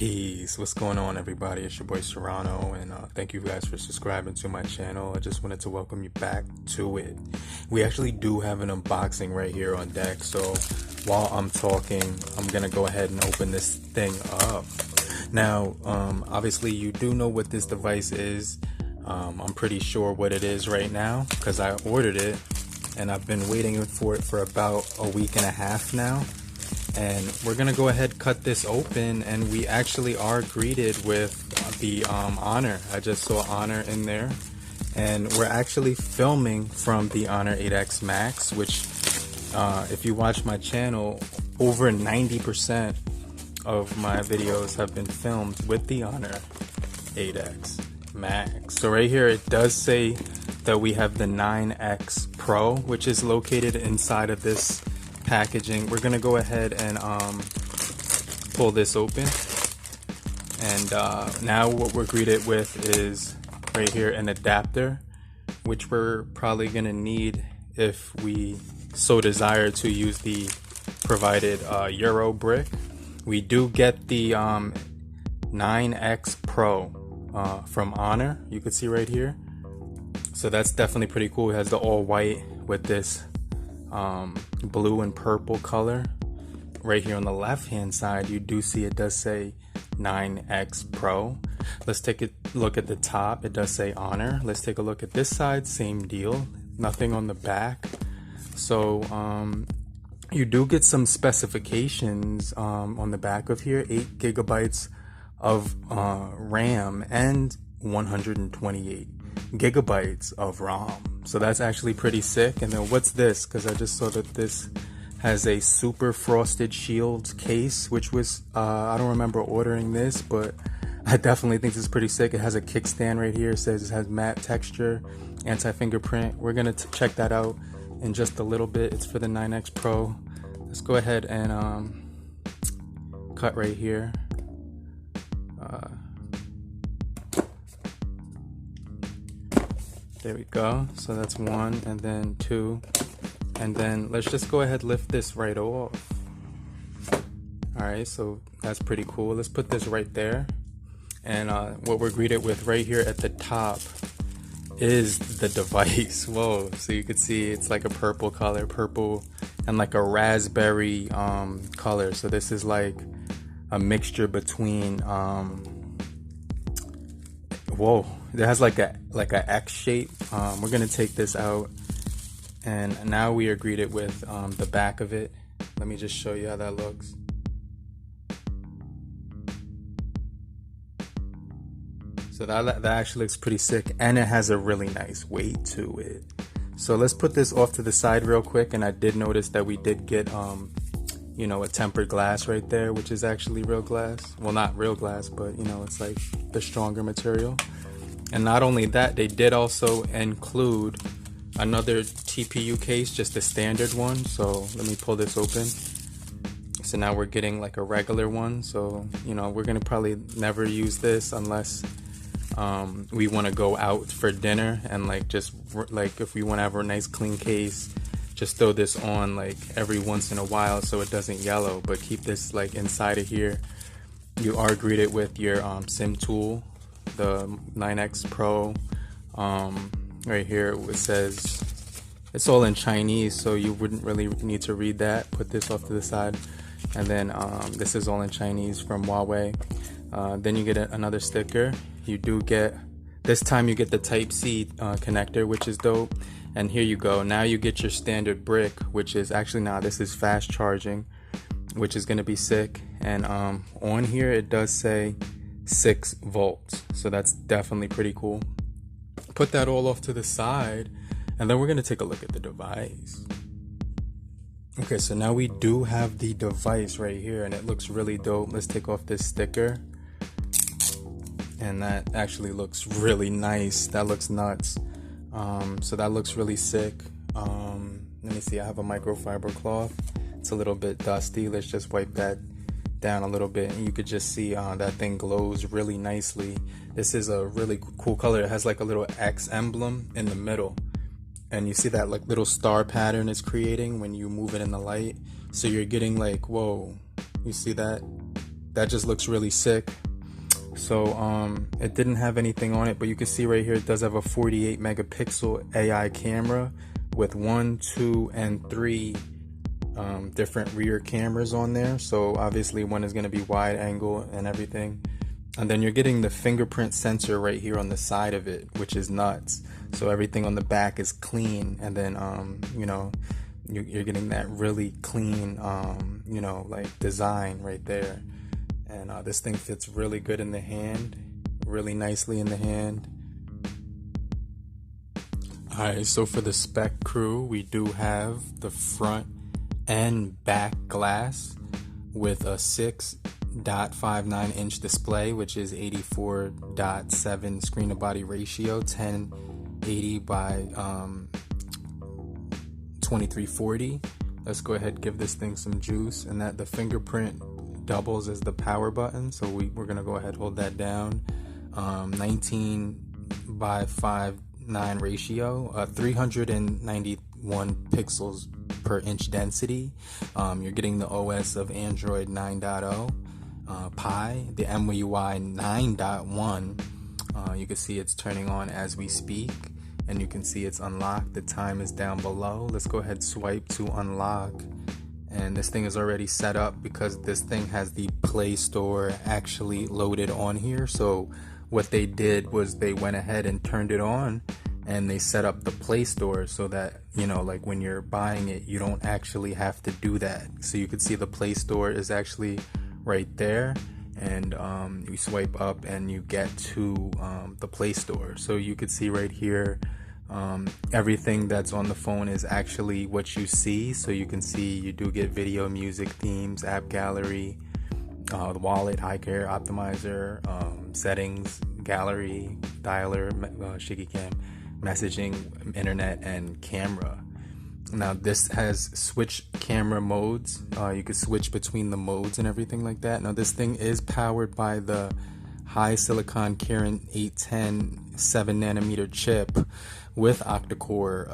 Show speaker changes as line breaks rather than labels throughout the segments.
Peace. What's going on, everybody? It's your boy Serrano, and thank you guys for subscribing to my channel. I just wanted to welcome you back to it. We actually do have an unboxing right here on deck, so while I'm talking, I'm gonna go ahead and open this thing up. Now, obviously, you do know what this device is. I'm pretty sure what it is right now because I ordered it, and I've been waiting for it for about a week and a half now. And we're gonna go ahead, cut this open, and we actually are greeted with the Honor. I just saw Honor in there, and we're actually filming from the Honor 8X Max, which if you watch my channel, over 90% of my videos have been filmed with the Honor 8X Max. So right here it does say that we have the 9X Pro, which is located inside of this packaging. We're gonna go ahead and pull this open, and now what we're greeted with is right here an adapter, which we're probably gonna need if we so desire to use the provided Euro brick. We do get the 9X Pro from Honor, you can see right here, so that's definitely pretty cool. It has the all white with this blue and purple color. Right here on the left hand side, you do see it does say 9X Pro. Let's take a look at the top. It does say Honor. Let's take a look at this side. Same deal, nothing on the back. So you do get some specifications on the back of here. 8 gigabytes of RAM and 128 gigabytes of ROM. So that's actually pretty sick. And then what's this? Because I just saw that this has a super frosted shield case, which was I don't remember ordering this, but I definitely think this is pretty sick. It has a kickstand right here. It says it has matte texture, anti-fingerprint. We're gonna check that out in just a little bit. It's for the 9X Pro. Let's go ahead and cut right here. There we go. So that's 1, and then 2, and then let's just go ahead, lift this right off. Alright, so that's pretty cool. Let's put this right there, and what we're greeted with right here at the top is the device. Whoa, so you can see it's like a purple color, purple and like a raspberry color. So this is like a mixture between whoa, it has like a X shape. We're gonna take this out, and now we are greeted with the back of it. Let me just show you how that looks. So that actually looks pretty sick, and it has a really nice weight to it. So let's put this off to the side real quick. And I did notice that we did get you know, a tempered glass right there, which is actually real glass. Well, not real glass, but you know, it's like the stronger material. And not only that, they did also include another TPU case, just a standard one. So let me pull this open. So now we're getting like a regular one. So, you know, we're gonna probably never use this unless we want to go out for dinner, and like just like if we want to have a nice clean case, just throw this on like every once in a while so it doesn't yellow. But keep this like inside of here. You are greeted with your SIM tool, the 9X Pro. Right here it says, it's all in Chinese, so you wouldn't really need to read that. Put this off to the side, and then this is all in Chinese from Huawei. Then you get another sticker. You do get, this time you get the Type-C connector, which is dope. And here you go. Now you get your standard brick, which is actually, now this is fast charging, which is gonna be sick. And on here it does say 6 volts, so that's definitely pretty cool. Put that all off to the side, and then we're gonna take a look at the device. Okay, so now we do have the device right here, and it looks really dope. Let's take off this sticker, and that actually looks really nice. That looks nuts. So that looks really sick. Let me see, I have a microfiber cloth. It's a little bit dusty. Let's just wipe that down a little bit, and you could just see that thing glows really nicely. This is a really cool color. It has like a little X emblem in the middle, and you see that like little star pattern it's creating when you move it in the light. So you're getting like, whoa, you see that? that just looks really sick. So it didn't have anything on it, but you can see right here it does have a 48 megapixel AI camera with 1, 2, and 3 different rear cameras on there. So obviously one is going to be wide angle and everything, and then you're getting the fingerprint sensor right here on the side of it, which is nuts. So everything on the back is clean, and then you know, you're getting that really clean you know, like design right there. And this thing fits really good in the hand, really nicely in the hand. Alright, so for the spec crew, we do have the front and back glass with a 6.59 inch display, which is 84.7 screen to body ratio, 1080 by 2340. Let's go ahead and give this thing some juice, and that the fingerprint doubles as the power button, so we're gonna go ahead, hold that down. 19 by 5.9 ratio, 391 pixels per inch density. You're getting the OS of Android 9.0, Pie, the MIUI 9.1. You can see it's turning on as we speak, and you can see it's unlocked. The time is down below. Let's go ahead, swipe to unlock. And this thing is already set up because this thing has the Play Store actually loaded on here. So what they did was they went ahead and turned it on, and they set up the Play Store so that, you know, like when you're buying it, you don't actually have to do that. So you can see the Play Store is actually right there, and you swipe up and you get to the Play Store. So you could see right here, everything that's on the phone is actually what you see. So you can see you do get video, music, themes, app gallery, the wallet, eye care, optimizer, settings, gallery, dialer, ShikiCam, messaging, internet, and camera. Now this has switch camera modes. You could switch between the modes and everything like that. Now this thing is powered by the Hisilicon Kirin 810 7nm chip with octa-core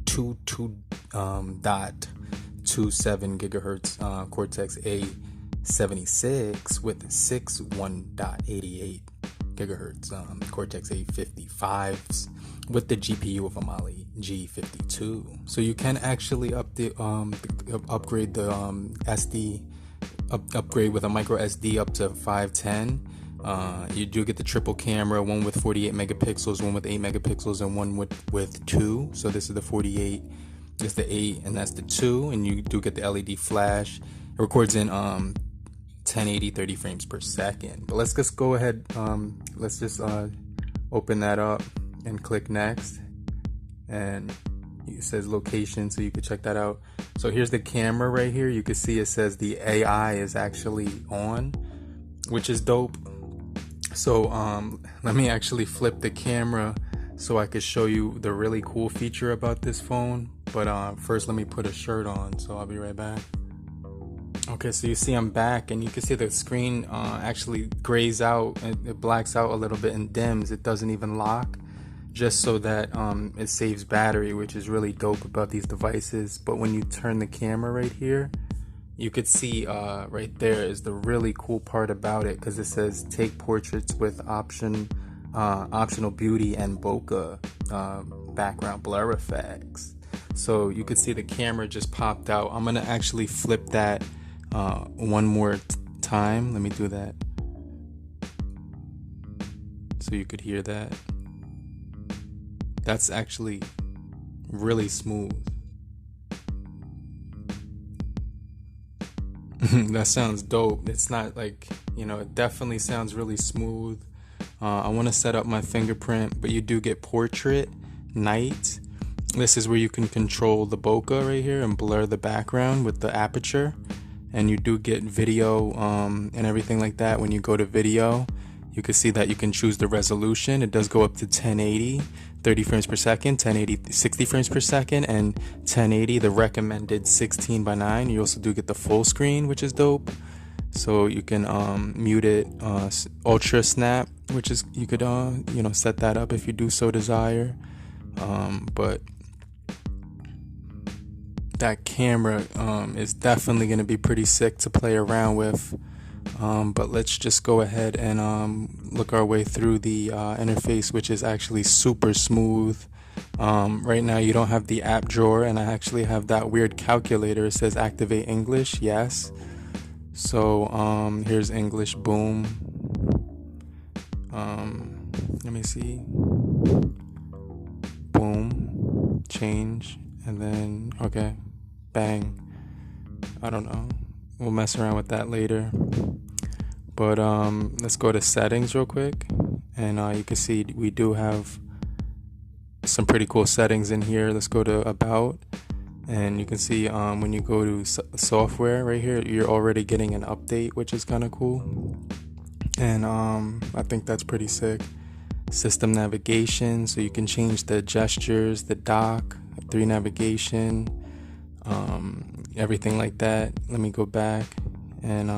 2.27 gigahertz Cortex A76 with 1.88 gigahertz Cortex A55s with the GPU of a Mali G52. So you can actually upgrade the SD, upgrade with a micro SD up to 510. You do get the triple camera, one with 48 megapixels, one with 8 megapixels, and one with 2. So this is the 48, this is the 8, and that's the 2. And you do get the LED flash. It records in 1080 30 frames per second. But let's just go ahead, let's just open that up and click next, and it says location, so you can check that out. So here's the camera right here. You can see it says the AI is actually on, which is dope. So let me actually flip the camera so I could show you the really cool feature about this phone. But first let me put a shirt on, so I'll be right back. Okay, so you see I'm back, and you can see the screen actually grays out, it blacks out a little bit and dims. It doesn't even lock, just so that it saves battery, which is really dope about these devices. But when you turn the camera right here, you could see right there is the really cool part about it, because it says take portraits with optional beauty and bokeh background blur effects. So you could see the camera just popped out. I'm gonna actually flip that one more time. Let me do that so you could hear that. That's actually really smooth. That sounds dope. It's not like, you know, it definitely sounds really smooth. I want to set up my fingerprint, but you do get portrait, night. This is where you can control the bokeh right here and blur the background with the aperture. And you do get video and everything like that. When you go to video, you can see that you can choose the resolution. It does go up to 1080 30 frames per second, 1080 60 frames per second, and 1080 the recommended 16:9. You also do get the full screen, which is dope. So you can mute it, ultra snap, which is, you could you know, set that up if you do so desire. But that camera is definitely going to be pretty sick to play around with. But let's just go ahead and look our way through the interface, which is actually super smooth. Right now you don't have the app drawer, and I actually have that weird calculator. It says activate English, yes. So here's English, boom. Let me see. Boom, change, and then okay, bang. I don't know. We'll mess around with that later. But let's go to settings real quick, and you can see we do have some pretty cool settings in here. Let's go to about, and you can see when you go to software right here, you're already getting an update, which is kind of cool. And I think that's pretty sick. System navigation, so you can change the gestures, the dock, 3 navigation, everything like that. Let me go back, and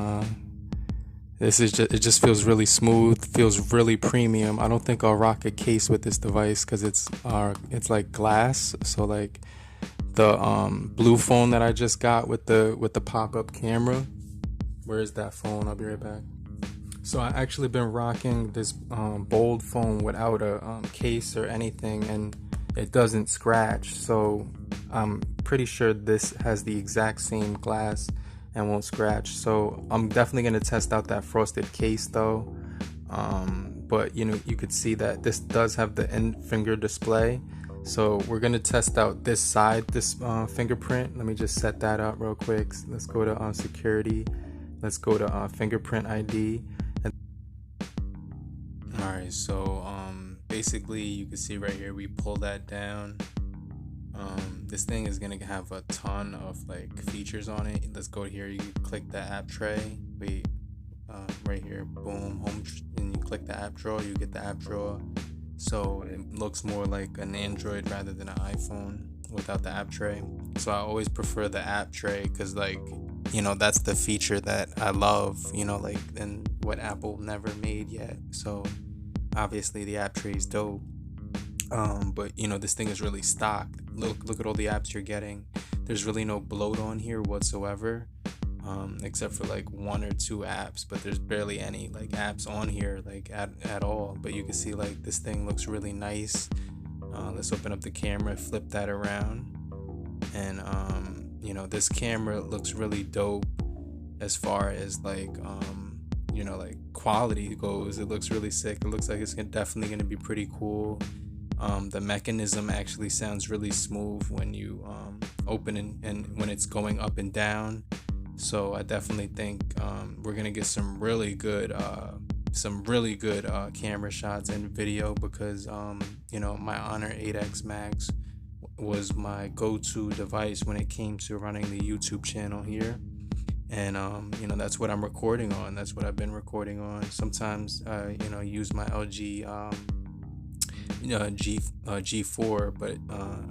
this is just, it just feels really smooth, feels really premium. I don't think I'll rock a case with this device because it's like glass. So like the blue phone that I just got with the pop-up camera. Where is that phone? I'll be right back. So I actually been rocking this Bold phone without a case or anything, and it doesn't scratch. So I'm pretty sure this has the exact same glass and won't scratch. So I'm definitely going to test out that frosted case though. But you know, you could see that this does have the end finger display. So we're going to test out this side, this fingerprint. Let me just set that up real quick. Let's go to security. Let's go to fingerprint ID. Alright, so basically you can see right here, we pull that down. This thing is gonna have a ton of like features on it. Let's go here, you click the app tray, right here, boom, home, and you click the app drawer, you get the app drawer. So it looks more like an Android rather than an iPhone without the app tray. So I always prefer the app tray because, like, you know, that's the feature that I love, you know, like, and what Apple never made yet. So obviously the app tray is dope. But you know, this thing is really stocked. Look at all the apps you're getting. There's really no bloat on here whatsoever, except for like 1 or 2 apps, but there's barely any like apps on here like at all. But you can see like this thing looks really nice. Let's open up the camera, flip that around, and you know, this camera looks really dope as far as like you know, like quality goes. It looks really sick. It looks like it's definitely going to be pretty cool. The mechanism actually sounds really smooth when you open and when it's going up and down. So I definitely think we're gonna get some really good camera shots and video, because you know, my Honor 8X Max was my go-to device when it came to running the YouTube channel here. And you know, that's what I'm recording on. That's what I've been recording on. Sometimes you know, use my LG G4, but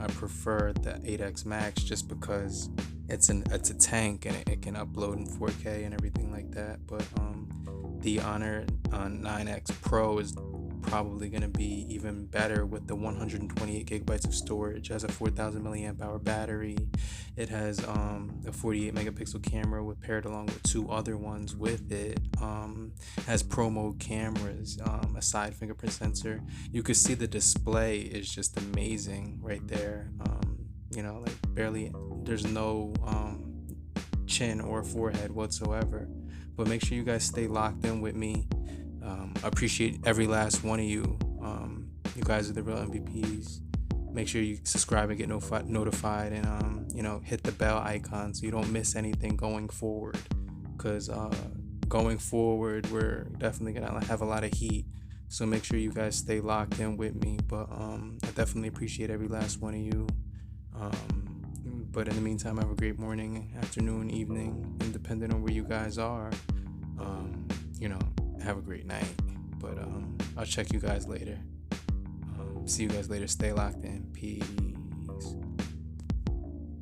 I prefer the 8X Max just because it's a tank and it can upload in 4K and everything like that. But the Honor 9X Pro is probably going to be even better with the 128 gigabytes of storage. It has a 4,000 milliamp hour battery. It has a 48 megapixel camera paired along with 2 other ones with it. Has pro mode cameras, a side fingerprint sensor. You could see the display is just amazing right there. You know, like barely, there's no chin or forehead whatsoever. But make sure you guys stay locked in with me. I appreciate every last one of you. You guys are the real MVPs. Make sure you subscribe and get notified, and you know, hit the bell icon so you don't miss anything going forward. Because going forward, we're definitely gonna have a lot of heat. So make sure you guys stay locked in with me. But I definitely appreciate every last one of you. But in the meantime, have a great morning, afternoon, evening, independent on where you guys are. You know, have a great night. But I'll check you guys later. See you guys later. Stay locked in. Peace.